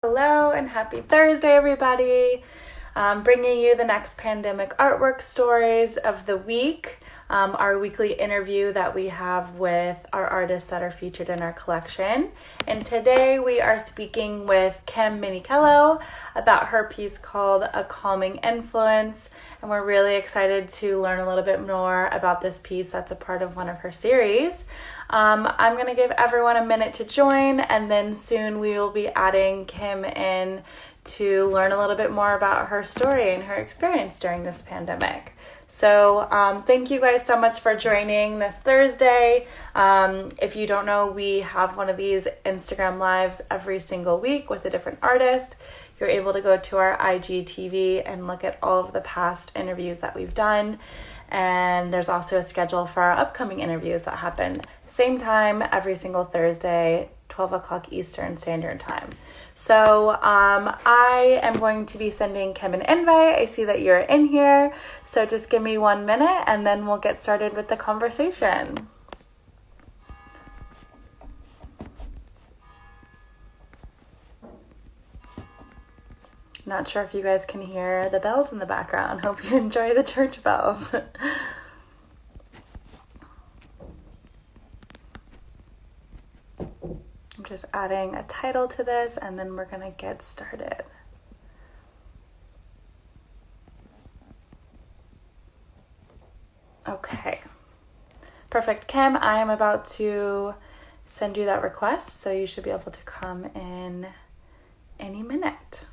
Hello and happy Thursday, everybody. Bringing you the next pandemic artwork stories of the week, our weekly interview that we have with our artists that are featured in our collection. And today we are speaking with Kim Minicello about her piece called A Calming Influence. And we're really excited to learn a little bit more about this piece that's a part of one of her series. I'm going to give everyone a minute to join, and then soon we will be adding Kim in to learn a little bit more about her story and her experience during this pandemic. So thank you guys so much for joining this Thursday. If you don't know, we have one of these Instagram lives every single week with a different artist. You're able to go to our IGTV and look at all of the past interviews that we've done. And there's also a schedule for our upcoming interviews that happen same time every single Thursday, 12 o'clock Eastern Standard Time. So I am going to be sending Kim an invite. I see that you're in here. So just give me 1 minute and then we'll get started with the conversation. Not sure if you guys can hear the bells in the background. Hope you enjoy the church bells. I'm just adding a title to this and then we're going to get started. Okay. Perfect. Kim, I am about to send you that request, so you should be able to come in any minute.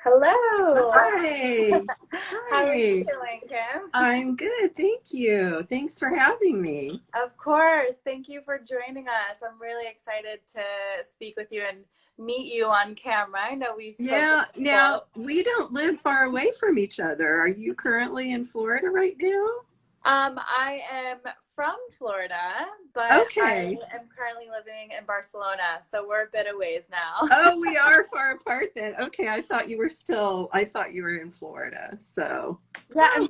Hello. Hi. How are you Hi. doing, Kim? I'm good. Thank you. Thanks for having me. Of course. Thank you for joining us. I'm really excited to speak with you and meet you on camera. I know we've spoken Yeah, before. now we don't live far away from each other. Are you currently in Florida right now? I am from Florida, but I Okay. am currently living in Barcelona, so we're a bit of ways now. Oh, we are far apart then. Okay, I thought you were in Florida. So, Yeah, and oh,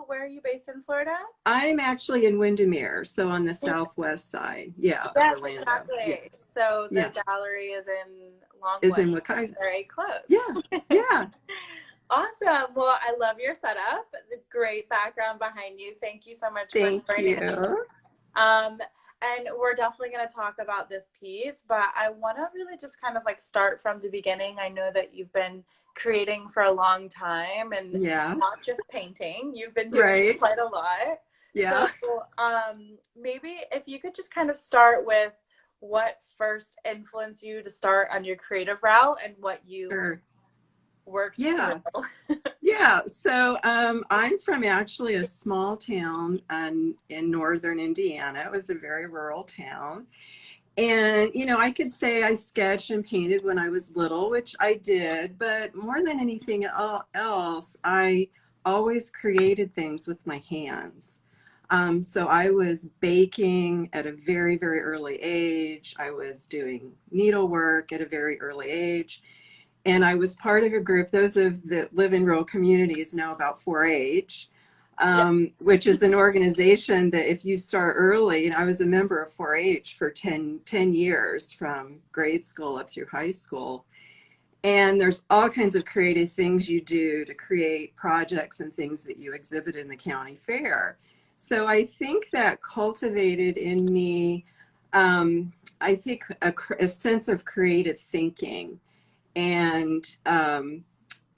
where are you based in Florida? I'm actually in Windermere, so on the southwest side. Yeah, of Yes, Orlando. Yeah. exactly. So the Yeah. gallery is in Is Longwood. in Wakai. Very close. Yeah. Yeah. Awesome. Well, I love your setup. The great background behind you. Thank you so much for Thank joining me. you. Um, and we're definitely going to talk about this piece, but I want to really just kind of like start from the beginning. I know that you've been creating for a long time and Yeah. not just painting. You've been doing Right. quite a lot. Yeah. So maybe if you could just kind of start with what first influenced you to start on your creative route and what you Sure. worked Yeah. through. Yeah. So I'm from actually a small town in northern Indiana. It was a very rural town. And, I could say I sketched and painted when I was little, which I did, but more than anything else, I always created things with my hands. So I was baking at a very, very early age. I was doing needlework at a very early age. And I was part of a group, those that live in rural communities know about 4-H, Yeah. which is an organization that if you start early, and I was a member of 4-H for 10 years from grade school up through high school. And there's all kinds of creative things you do to create projects and things that you exhibit in the county fair. So I think that cultivated in me, I think, a sense of creative thinking, and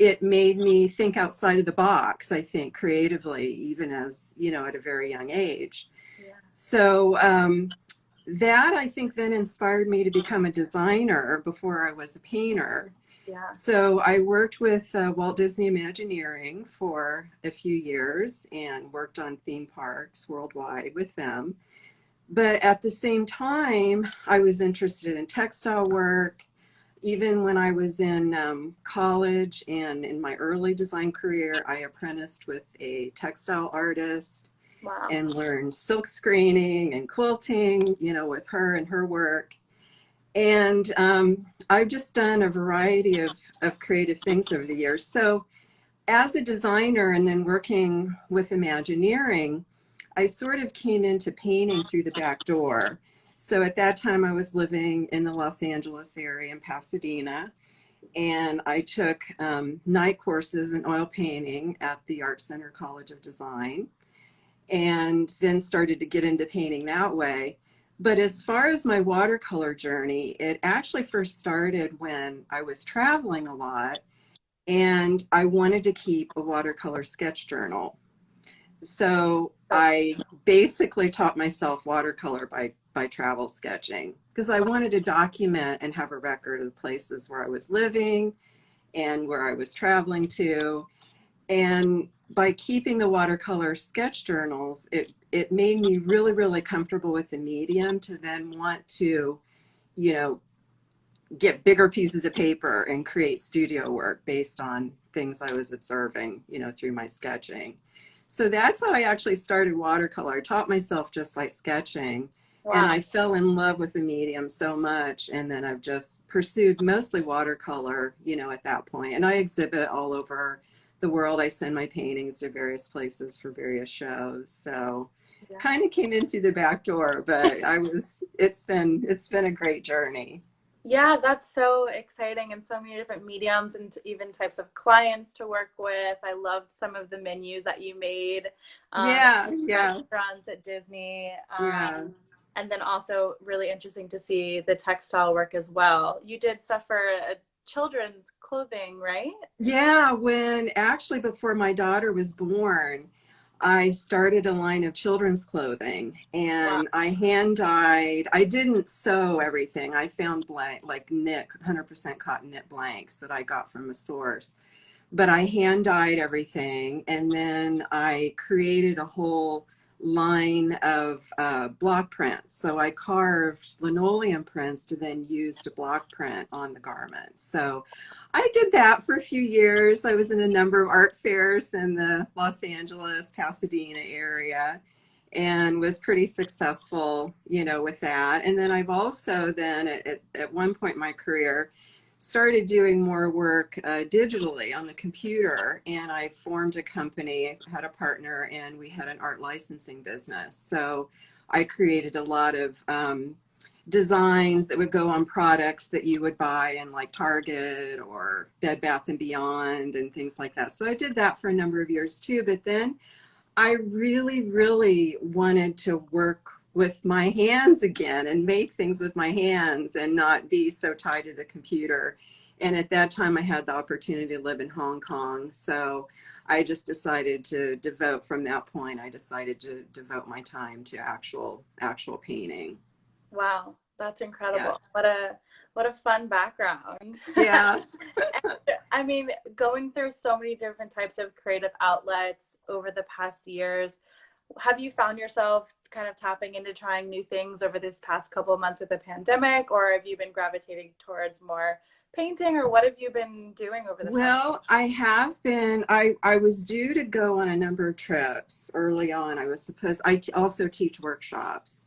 it made me think outside of the box, I think, creatively, even as at a very young age. Yeah. So that, I think, then inspired me to become a designer before I was a painter. Yeah. So I worked with Walt Disney Imagineering for a few years and worked on theme parks worldwide with them. But at the same time, I was interested in textile work. Even when I was in college and in my early design career, I apprenticed with a textile artist Wow. and learned silk screening and quilting, with her and her work. And I've just done a variety of creative things over the years. So as a designer and then working with Imagineering, I sort of came into painting through the back door. So at that time, I was living in the Los Angeles area in Pasadena, and I took night courses in oil painting at the Art Center College of Design, and then started to get into painting that way. But as far as my watercolor journey, it actually first started when I was traveling a lot and I wanted to keep a watercolor sketch journal. So I basically taught myself watercolor by travel sketching because I wanted to document and have a record of the places where I was living and where I was traveling to. And by keeping the watercolor sketch journals, it made me really, really comfortable with the medium to then want to, you know, get bigger pieces of paper and create studio work based on things I was observing, through my sketching. So that's how I actually started watercolor. I taught myself just by sketching, and Wow. I fell in love with the medium so much. And then I've just pursued mostly watercolor, at that point. And I exhibit all over the world. I send my paintings to various places for various shows. So Yeah. kind of came in through the back door, but it's been a great journey. Yeah, that's so exciting, and so many different mediums and even types of clients to work with. I loved some of the menus that you made, um, Yeah, yeah, restaurants at Disney, yeah. and then also really interesting to see the textile work as well. You did stuff for children's clothing, right? Yeah, when actually before my daughter was born, I started a line of children's clothing Wow. and I hand dyed. I didn't sew everything. I found like knit, 100% cotton knit blanks that I got from a source. But I hand dyed everything, and then I created a whole line of block prints. So I carved linoleum prints to then use to block print on the garments. So I did that for a few years. I was in a number of art fairs in the Los Angeles, Pasadena area, and was pretty successful, with that. And then I've also then at one point in my career started doing more work digitally on the computer, and I formed a company, had a partner, and we had an art licensing business. So I created a lot of designs that would go on products that you would buy in like Target or Bed Bath and Beyond and things like that. So I did that for a number of years too, but then I really, really wanted to work with my hands again and make things with my hands and not be so tied to the computer. And at that time, I had the opportunity to live in Hong Kong. So I just decided to devote, from that point, I decided to devote my time to actual painting. Wow, that's Yeah. incredible. What a fun background. Yeah. I mean, going through so many different types of creative outlets over the past years, have you found yourself kind of tapping into trying new things over this past couple of months with the pandemic, or have you been gravitating towards more painting, or what have you been doing over the past? Well, I have been, I was due to go on a number of trips early on. Also teach workshops.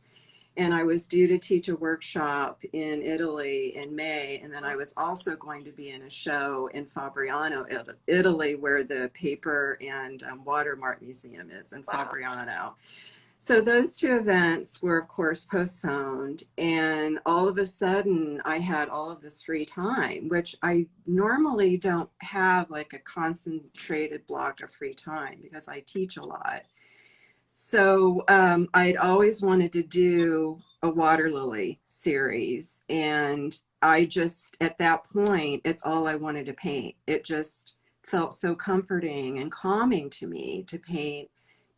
And I was due to teach a workshop in Italy in May, and then I was also going to be in a show in Fabriano, Italy, where the paper and watermark museum is in Wow. Fabriano. So those two events were, of course, postponed, and all of a sudden I had all of this free time, which I normally don't have like a concentrated block of free time because I teach a lot. So I'd always wanted to do a water lily series. And I just, at that point, it's all I wanted to paint. It just felt so comforting and calming to me to paint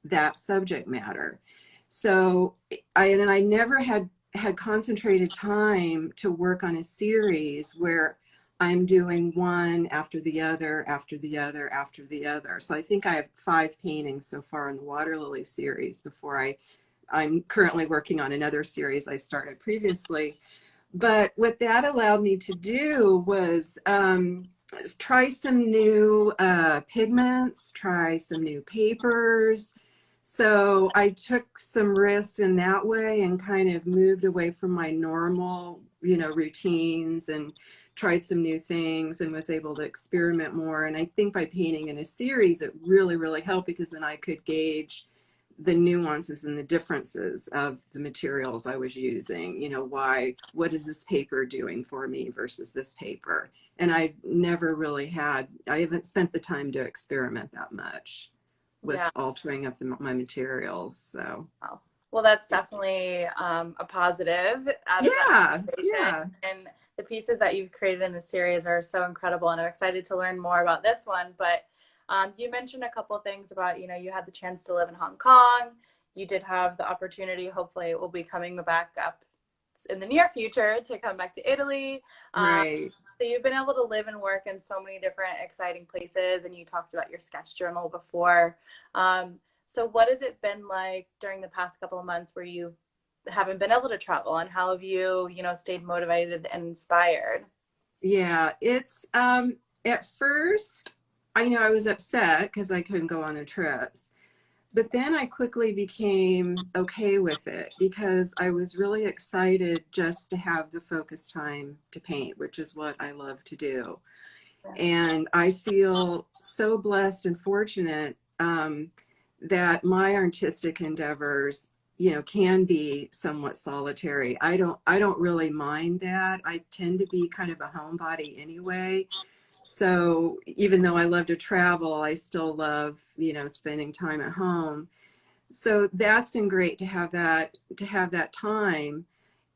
that subject matter. So I never had concentrated time to work on a series where I'm doing one after the other, after the other, after the other. So I think I have 5 paintings so far in the Water Lily series before I'm currently working on another series I started previously. But what that allowed me to do was try some new pigments, try some new papers. So I took some risks in that way and kind of moved away from my normal routines and tried some new things and was able to experiment more. And I think by painting in a series, it really, really helped because then I could gauge the nuances and the differences of the materials I was using. What is this paper doing for me versus this paper? And I haven't spent the time to experiment that much with Yeah. altering up my materials. So, Wow. Well, that's definitely a positive out of that yeah, conversation. yeah, And the pieces that you've created in the series are so incredible, and I'm excited to learn more about this one. But you mentioned a couple of things about, you had the chance to live in Hong Kong. You did have the opportunity, hopefully it will be coming back up in the near future, to come back to Italy. Um, right. so you've been able to live and work in so many different exciting places, and you talked about your sketch journal before. Um, so what has it been like during the past couple of months where you haven't been able to travel, and how have you, stayed motivated and inspired? Yeah, it's at first I know I was upset because I couldn't go on the trips. But then I quickly became okay with it because I was really excited just to have the focus time to paint, which is what I love to do. And I feel so blessed and fortunate that my artistic endeavors, can be somewhat solitary. I don't really mind that. I tend to be kind of a homebody anyway. So even though I love to travel, I still love, spending time at home. So that's been great to have that time.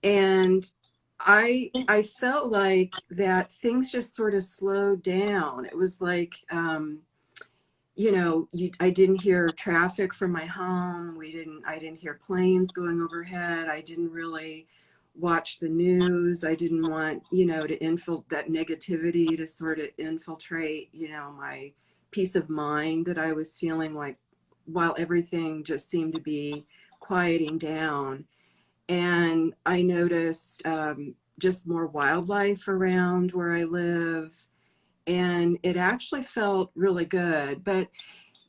And I felt like that things just sort of slowed down. It was like I didn't hear traffic from my home. I didn't hear planes going overhead. I didn't really watch the news. I didn't want, that negativity to sort of infiltrate, my peace of mind that I was feeling like while everything just seemed to be quieting down. And I noticed just more wildlife around where I live, and it actually felt really good. But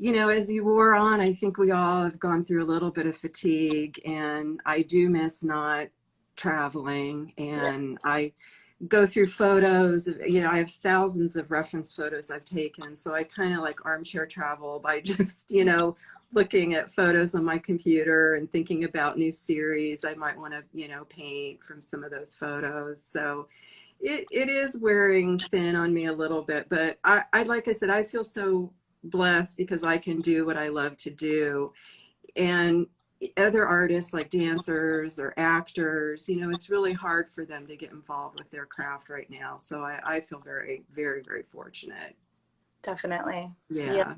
as you wore on, I think we all have gone through a little bit of fatigue, and I do miss not traveling. And I go through photos of, I have thousands of reference photos I've taken. So I kind of like armchair travel by just, looking at photos on my computer and thinking about new series I might want to, paint from some of those photos. So it is wearing thin on me a little bit, but like I said, I feel so blessed because I can do what I love to do. And other artists like dancers or actors, it's really hard for them to get involved with their craft right now. So I feel very, very, very fortunate. Definitely. Yeah. Yeah.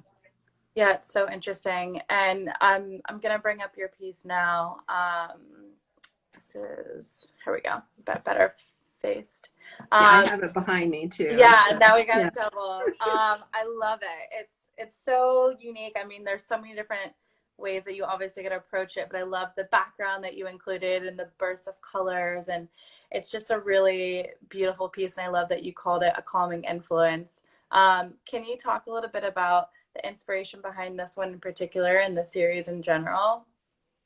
Yeah, it's so interesting. And I'm gonna bring up your piece now. This is, here we go. Better faced. Yeah, I Um, have it behind me too. yeah, So now we got yeah. a double. I love it. It's so unique. I mean, there's so many different ways that you obviously got to approach it, but I love the background that you included and the bursts of colors, and it's just a really beautiful piece. And I love that you called it a calming influence. Can you talk a little bit about the inspiration behind this one in particular and the series in general?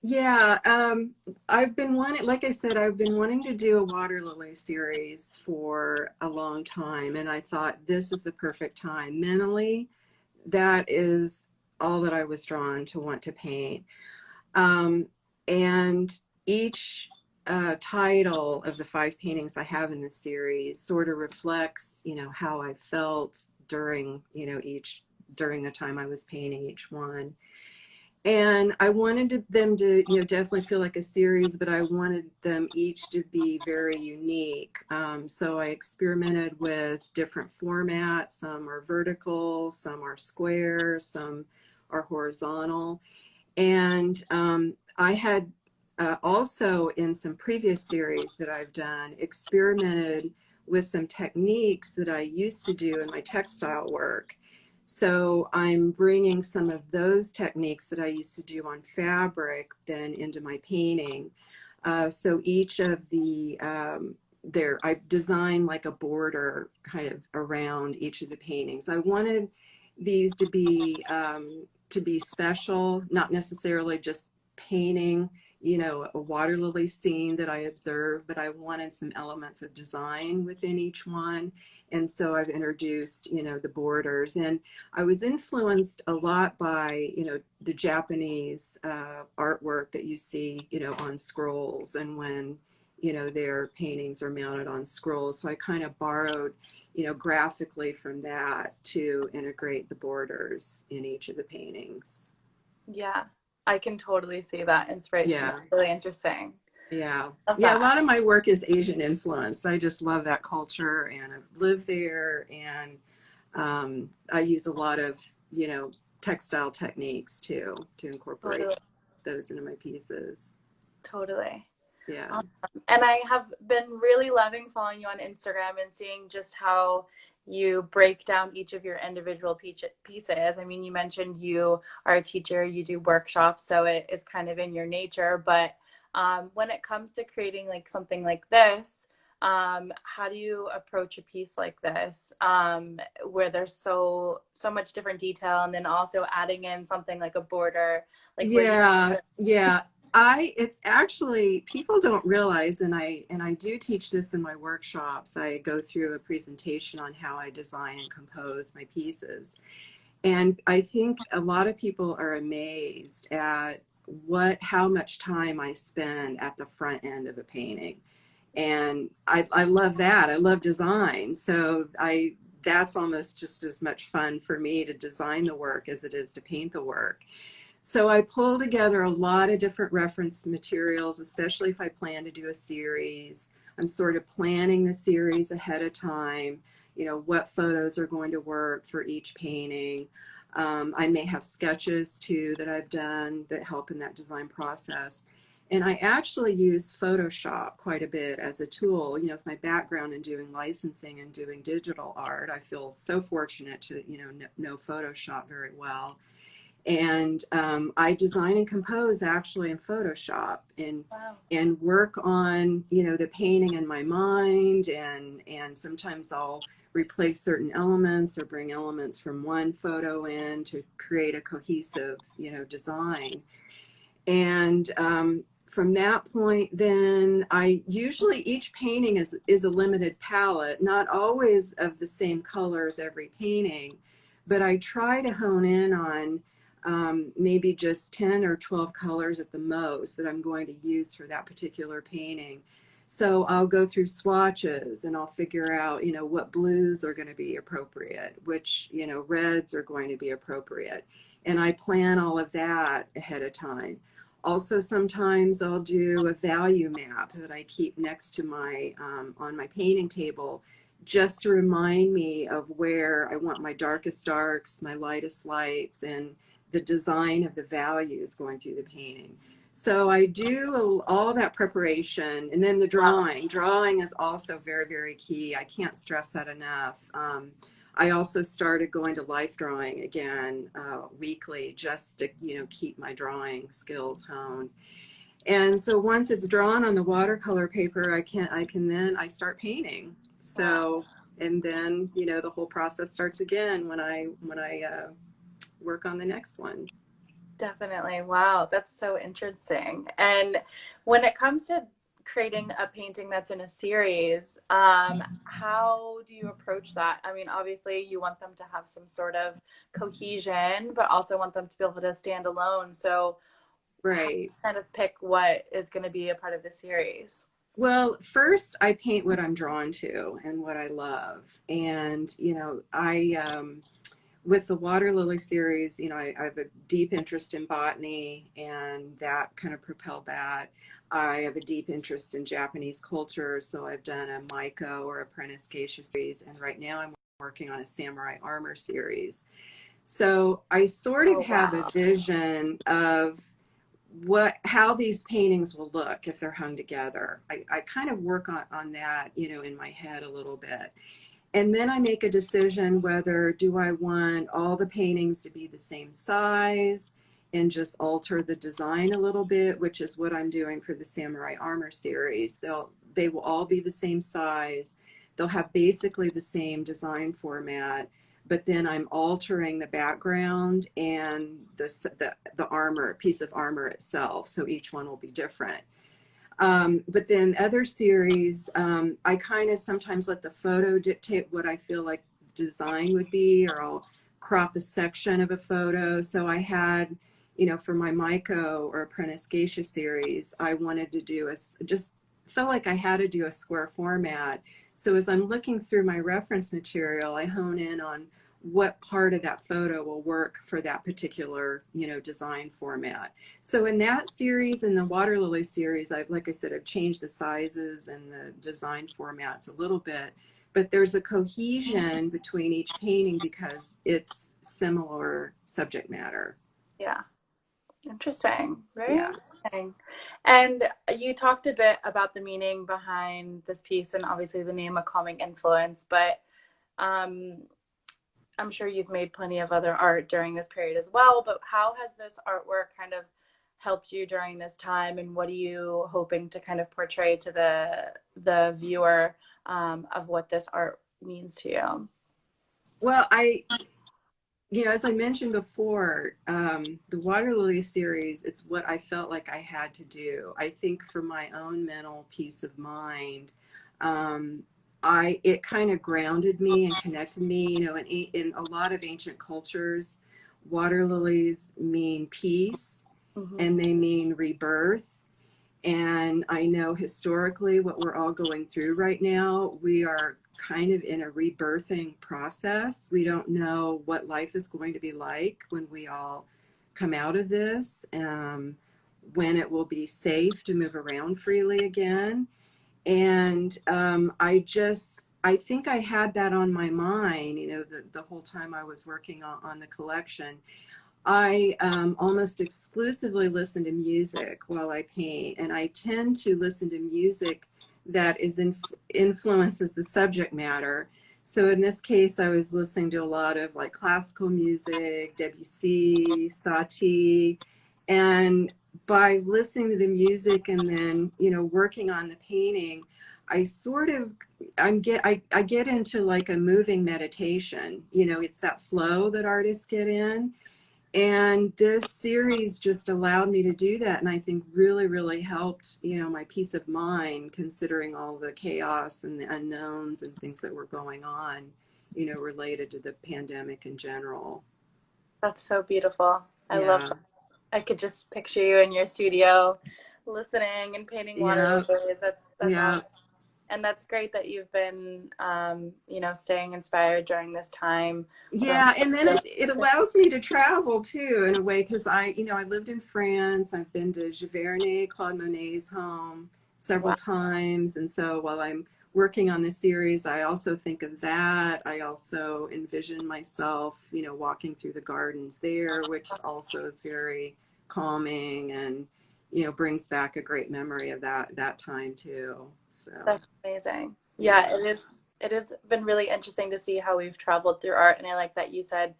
Yeah, I've been wanting, like I said, I've been wanting to do a water lily series for a long time, and I thought this is the perfect time. Mentally, that is all that I was drawn to want to paint. Um, and each title of the 5 paintings I have in this series sort of reflects, how I felt during, during the time I was painting each one. And I wanted them to, definitely feel like a series, but I wanted them each to be very unique. So I experimented with different formats. Some are vertical, some are square, some are horizontal. And I had also in some previous series that I've done experimented with some techniques that I used to do in my textile work. So I'm bringing some of those techniques that I used to do on fabric then into my painting. So each of the I've designed like a border kind of around each of the paintings. I wanted these to be special, not necessarily just painting, you know, a water lily scene that I observed, but I wanted some elements of design within each one. And so I've introduced, you know, the borders. And I was influenced a lot by, you know, the Japanese artwork that you see, you know, on scrolls, and when, you know, their paintings are mounted on scrolls. So I kind of borrowed, you know, graphically from that to integrate the borders in each of the paintings. Yeah, I can totally see that inspiration. That's Yeah. really interesting. Yeah. Love Yeah, a that. lot of my work is Asian influenced. I just love that culture, and I've lived there, and I use a lot of, you know, textile techniques too to incorporate Totally, those into my pieces. totally. Yeah. And I have been really loving following you on Instagram and seeing just how you break down each of your individual pieces. I mean, you mentioned you are a teacher, you do workshops, so it is kind of in your nature. But when it comes to creating like something like this, how do you approach a piece like this, where there's so much different detail, and then also adding in something like a border, like where do Yeah, you? yeah. It's actually, people don't realize, and I do teach this in my workshops. I go through a presentation on how I design and compose my pieces. And I think a lot of people are amazed at how much time I spend at the front end of a painting. And I love that. I love design. So that's almost just as much fun for me to design the work as it is to paint the work. So I pull together a lot of different reference materials, especially if I plan to do a series. I'm sort of planning the series ahead of time, you know, what photos are going to work for each painting. I may have sketches too that I've done that help in that design process. And I actually use Photoshop quite a bit as a tool. You know, with my background in doing licensing and doing digital art, I feel so fortunate to, you know Photoshop very well. And I design and compose actually in Photoshop, Wow. and work on, you know, the painting in my mind, and sometimes I'll replace certain elements or bring elements from one photo in to create a cohesive, you know, design. And from that point, then I usually, each painting is a limited palette, not always of the same colors every painting, but I try to hone in on maybe just 10 or 12 colors at the most that I'm going to use for that particular painting. So I'll go through swatches and I'll figure out, you know, what blues are going to be appropriate, which, you know, reds are going to be appropriate. And I plan all of that ahead of time. Also, sometimes I'll do a value map that I keep next to my, on my painting table, just to remind me of where I want my darkest darks, my lightest lights, and the design of the values going through the painting. So I do all that preparation, and then the Wow. drawing. Drawing is also very, very key. I can't stress that enough. I also started going to life drawing again weekly, just to, you know, keep my drawing skills honed. And so once it's drawn on the watercolor paper, I start painting. Wow. So, and then, you know, the whole process starts again when I work on the next one. Definitely. Wow, that's so interesting. And when it comes to creating a painting that's in a series, how do you approach that? I mean, obviously, you want them to have some sort of cohesion, but also want them to be able to stand alone. So, how do you Right. kind of pick what is going to be a part of the series? Well, first I paint what I'm drawn to and what I love. And, you know, with the water lily series, you know, I have a deep interest in botany, and that kind of propelled that. I have a deep interest in Japanese culture, so I've done a Maiko or apprentice geisha series, and right now I'm working on a samurai armor series. So I sort of Oh, have a wow. vision of how these paintings will look if they're hung together. I kind of work on that, you know, in my head a little bit. And then I make a decision whether do I want all the paintings to be the same size and just alter the design a little bit, which is what I'm doing for the Samurai Armor series. They will all be the same size. They'll have basically the same design format, but then I'm altering the background and the armor, piece of armor itself. So each one will be different. But then other series, I kind of sometimes let the photo dictate what I feel like the design would be, or I'll crop a section of a photo. So I had, for my Maiko or Apprentice Geisha series, I wanted to do just felt like I had to do a square format. So as I'm looking through my reference material, I hone in on what part of that photo will work for that particular, design format. So in that series and the Water Lily series, like I said, I've changed the sizes and the design formats a little bit, but there's a cohesion between each painting because it's similar subject matter. Yeah. Interesting. Very Yeah. interesting. And you talked a bit about the meaning behind this piece and obviously the name, A Calming Influence, but um, I'm sure you've made plenty of other art during this period as well, but how has this artwork kind of helped you during this time, and what are you hoping to kind of portray to the viewer of what this art means to you? Well, as I mentioned before, the Water Lily series, it's what I felt like I had to do. I think for my own mental peace of mind, um, it kind of grounded me and connected me. In a lot of ancient cultures, water lilies mean peace Mm-hmm. and they mean rebirth. And I know historically what we're all going through right now, we are kind of in a rebirthing process. We don't know what life is going to be like when we all come out of this, when it will be safe to move around freely again. And I think I had that on my mind, the whole time I was working on the collection. I almost exclusively listen to music while I paint, and I tend to listen to music that influences the subject matter. So in this case, I was listening to a lot of like classical music, Debussy, Satie, and by listening to the music and then working on the painting, I sort of I get into like a moving meditation. It's that flow that artists get in, and this series just allowed me to do that, and I think really, really helped, my peace of mind, considering all the chaos and the unknowns and things that were going on, related to the pandemic in general. That's so beautiful. I love Yeah, that. I could just picture you in your studio listening and painting water yeah, lilies. That's yeah. awesome. And that's great that you've been staying inspired during this time. Although Yeah, and then it allows me to travel too in a way, because I lived in France. I've been to Giverny, Claude Monet's home several wow, times. And so while I'm working on this series, I also think of that. I also envision myself, walking through the gardens there, which also is very calming and, brings back a great memory of that time too. So, that's amazing. Yeah, yeah. it is. It has been really interesting to see how we've traveled through art, and I like that you said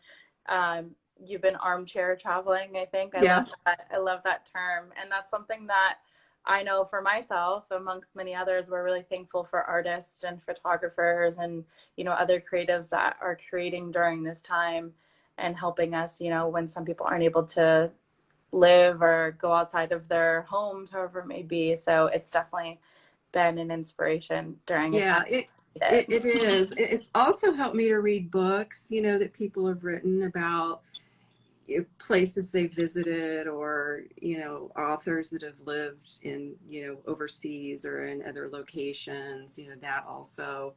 you've been armchair traveling. I think I Yeah. love that. I love that term, and that's something that I know for myself, amongst many others. We're really thankful for artists and photographers and other creatives that are creating during this time and helping us. When some people aren't able to live or go outside of their homes, however it may be. So it's definitely been an inspiration during a time Yeah, it like it, it is. It's also helped me to read books, that people have written about places they visited, or authors that have lived in overseas or in other locations. That also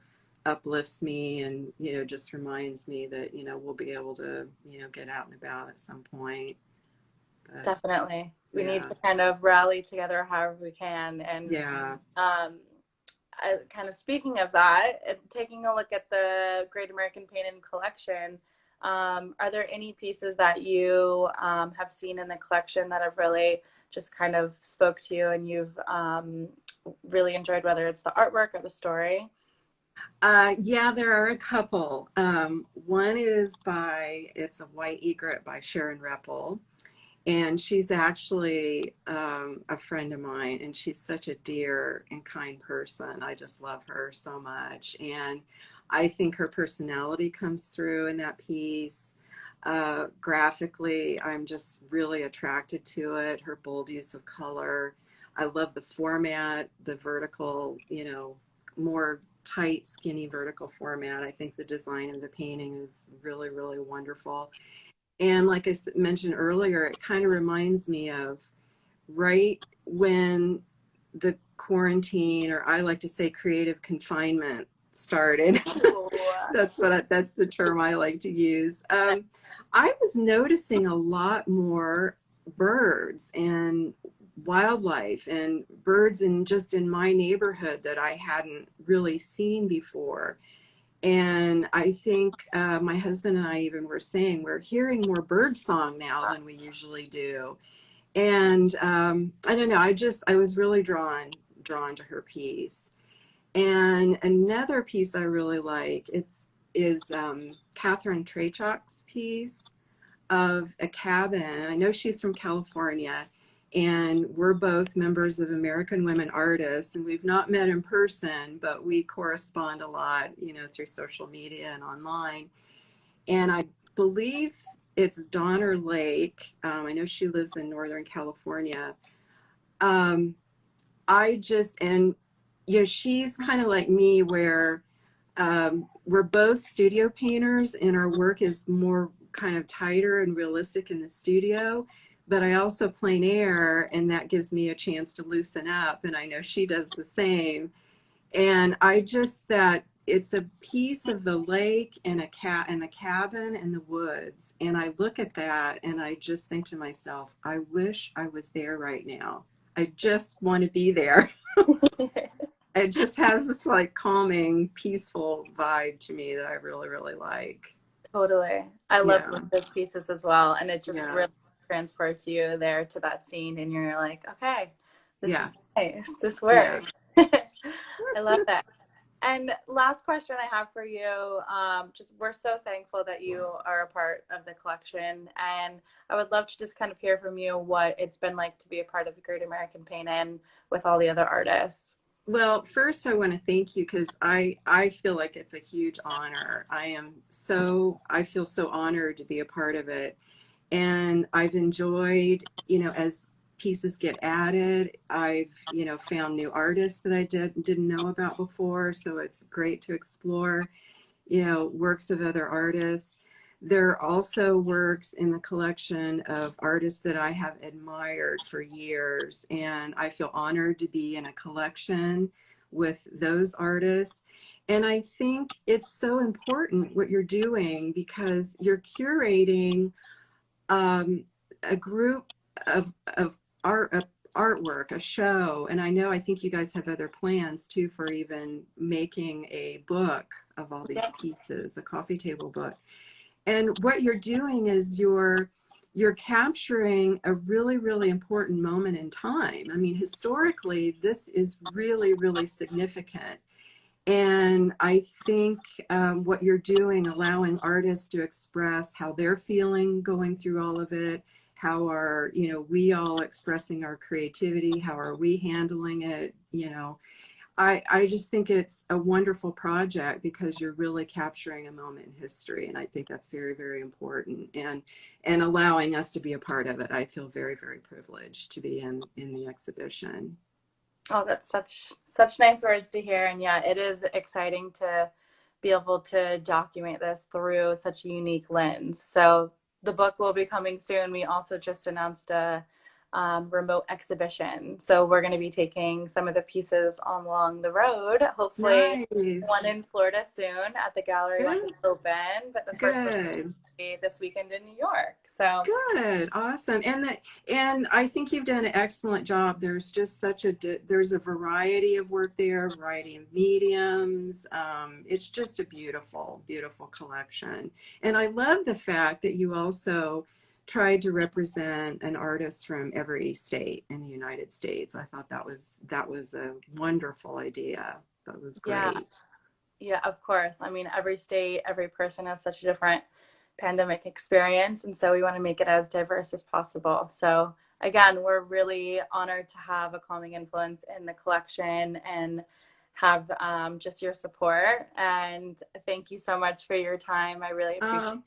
uplifts me and just reminds me that we'll be able to get out and about at some point. But Definitely. We need yeah, to kind of rally together however we can. And yeah. kind of speaking of that, taking a look at the Great American Painting Collection, are there any pieces that you have seen in the collection that have really just kind of spoke to you and you've really enjoyed, whether it's the artwork or the story? Yeah, there are a couple. One is it's a white egret by Sharon Reppel. And she's actually a friend of mine, and she's such a dear and kind person. I just love her so much. And I think her personality comes through in that piece. Graphically, I'm just really attracted to it. Her bold use of color. I love the format, the vertical, more tight, skinny vertical format. I think the design of the painting is really, really wonderful. And like I mentioned earlier, it kind of reminds me of right when the quarantine, or I like to say creative confinement, started. Ooh. That's the term I like to use. I was noticing a lot more birds and wildlife and birds in my neighborhood that I hadn't really seen before. And I think my husband and I even were saying we're hearing more bird song now than we usually do. And I don't know, I was really drawn to her piece. And another piece I really like is Catherine Trachok's piece of a cabin. I know she's from California, and we're both members of American Women Artists, and we've not met in person, but we correspond a lot, through social media and online. And I believe it's Donner Lake. I know she lives in Northern California. Um, and she's kind of like me, where we're both studio painters and our work is more kind of tighter and realistic in the studio, but I also plein air, and that gives me a chance to loosen up, and I know she does the same. And that it's a piece of the lake and and the cabin and the woods, and I look at that and I just think to myself, I wish I was there right now. I just want to be there. It just has this like calming, peaceful vibe to me that I really, really like. Totally. I love Yeah, those pieces as well. And it just yeah, really transports you there to that scene, and you're like, okay, this yeah, is nice. This yeah. works. I love that. And last question I have for you, just we're so thankful that you are a part of the collection, and I would love to just kind of hear from you what it's been like to be a part of the Great American Paint-In with all the other artists. Well, first I want to thank you because I feel like it's a huge honor. I feel so honored to be a part of it. And I've enjoyed, as pieces get added, I've, found new artists that I didn't know about before. So it's great to explore, works of other artists. There are also works in the collection of artists that I have admired for years, and I feel honored to be in a collection with those artists. And I think it's so important what you're doing, because you're curating um, a group of artwork, a show. And I think you guys have other plans too for even making a book of all these Yeah. pieces, a coffee table book. And what you're doing is you're capturing a really, really important moment in time. I mean, historically, this is really, really significant. And I think what you're doing, allowing artists to express how they're feeling going through all of it, how are, we all expressing our creativity, how are we handling it, I just think it's a wonderful project because you're really capturing a moment in history. And I think that's very, very important. And allowing us to be a part of it, I feel very, very privileged to be in the exhibition. Oh, that's such nice words to hear. And yeah, it is exciting to be able to document this through such a unique lens. So the book will be coming soon. We also just announced a remote exhibition. So we're going to be taking some of the pieces along the road. Hopefully, one Nice. in Florida soon at the gallery once it's Good. open. But the first one Good. will be this weekend in New York. So Good, awesome. And I think you've done an excellent job. There's just there's a variety of work there, a variety of mediums. It's just a beautiful, beautiful collection. And I love the fact that you also tried to represent an artist from every state in the United States. I thought that was a wonderful idea. That was yeah. great. Yeah, of course. I mean, every state, every person has such a different pandemic experience. And so we want to make it as diverse as possible. So, again, we're really honored to have a calming influence in the collection. And have just your support. And thank you so much for your time. I really appreciate it.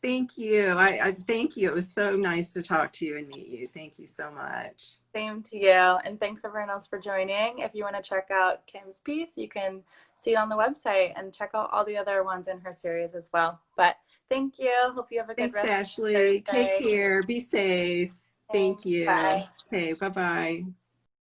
Thank you. I thank you. It was so nice to talk to you and meet you. Thank you so much. Same to you. And thanks everyone else for joining. If you want to check out Kim's piece, you can see it on the website and check out all the other ones in her series as well. But thank you. Hope you have a good Thanks, rest of Ashley. Take Thursday. care. Be safe. Thank Thanks. you. Bye. Okay, bye-bye.